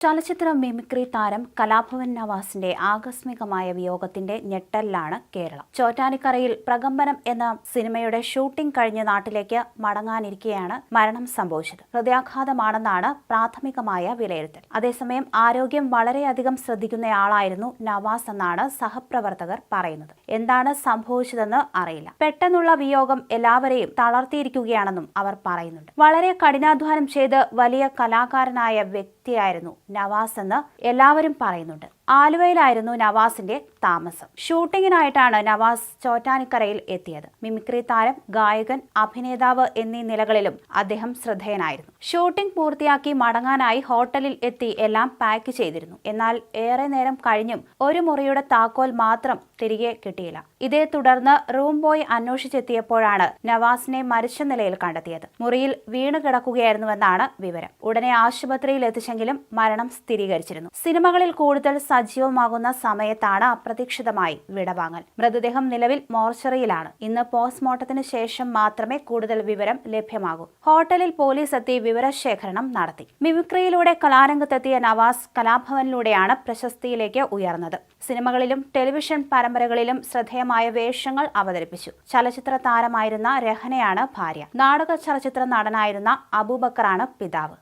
ചലച്ചിത്ര മിമിക്രി താരം കലാഭവൻ നവാസിന്റെ ആകസ്മികമായ വിയോഗത്തിന്റെ ഞെട്ടലിലാണ് കേരളം. ചോറ്റാനിക്കരയിൽ പ്രകമ്പനം എന്ന സിനിമയുടെ ഷൂട്ടിംഗ് കഴിഞ്ഞ് നാട്ടിലേക്ക് മടങ്ങാനിരിക്കെയാണ് മരണം സംഭവിച്ചത്. ഹൃദയാഘാതമാണെന്നാണ് പ്രാഥമികമായ വിലയിരുത്തൽ. അതേസമയം ആരോഗ്യം വളരെയധികം ശ്രദ്ധിക്കുന്നയാളായിരുന്നു നവാസ് എന്നാണ് സഹപ്രവർത്തകർ പറയുന്നത്. എന്താണ് സംഭവിച്ചതെന്ന് അറിയില്ല. പെട്ടെന്നുള്ള വിയോഗം എല്ലാവരെയും തളർത്തിയിരിക്കുകയാണെന്നും അവർ പറയുന്നുണ്ട്. വളരെ കഠിനാധ്വാനം ചെയ്ത് വലിയ കലാകാരനായ വ്യക്തിയായിരുന്നു നവാസ് എന്ന് എല്ലാവരും പറയുന്നുണ്ട്. ആലുവയിലായിരുന്നു നവാസിന്റെ താമസം. ഷൂട്ടിങ്ങിനായിട്ടാണ് നവാസ് ചോറ്റാനിക്കരയിൽ എത്തിയത്. മിമിക്രി താരം, ഗായകൻ, അഭിനേതാവ് എന്നീ നിലകളിലും അദ്ദേഹം ശ്രദ്ധേയനായിരുന്നു. ഷൂട്ടിംഗ് പൂർത്തിയാക്കി മടങ്ങാനായി ഹോട്ടലിൽ എത്തി എല്ലാം പാക്ക് ചെയ്തിരുന്നു. എന്നാൽ ഏറെ നേരം കഴിഞ്ഞും ഒരു മുറിയുടെ താക്കോൽ മാത്രം തിരികെ കിട്ടിയില്ല. ഇതേ തുടർന്ന് റൂം ബോയ് അന്വേഷിച്ചെത്തിയപ്പോഴാണ് നവാസിനെ മരിച്ച നിലയിൽ കണ്ടെത്തിയത്. മുറിയിൽ വീണ് കിടക്കുകയായിരുന്നുവെന്നാണ് വിവരം. ഉടനെ ആശുപത്രിയിൽ എത്തിച്ചെങ്കിലും മരണം സ്ഥിരീകരിച്ചിരുന്നു. സിനിമകളിൽ കൂടുതൽ സജീവമാകുന്ന സമയത്താണ് അപ്രതീക്ഷിതമായി വിടവാങ്ങൽ. മൃതദേഹം നിലവിൽ മോർച്ചറിയിലാണ്. ഇന്ന് പോസ്റ്റ്മോർട്ടത്തിന് ശേഷം മാത്രമേ കൂടുതൽ വിവരം ലഭ്യമാകൂ. ഹോട്ടലിൽ പോലീസ് എത്തി വിവരശേഖരണം നടത്തി. മിമിക്രിയിലൂടെ കലാരംഗത്തെത്തിയ നവാസ് കലാഭവനിലൂടെയാണ് പ്രശസ്തിയിലേക്ക് ഉയർന്നത്. സിനിമകളിലും ടെലിവിഷൻ പരമ്പരകളിലും ശ്രദ്ധേയമായ വേഷങ്ങൾ അവതരിപ്പിച്ചു. ചലച്ചിത്ര താരമായിരുന്ന രഹനയാണ് ഭാര്യ. നാടക ചലച്ചിത്ര നടനായിരുന്ന അബൂബക്കറാണ് പിതാവ്.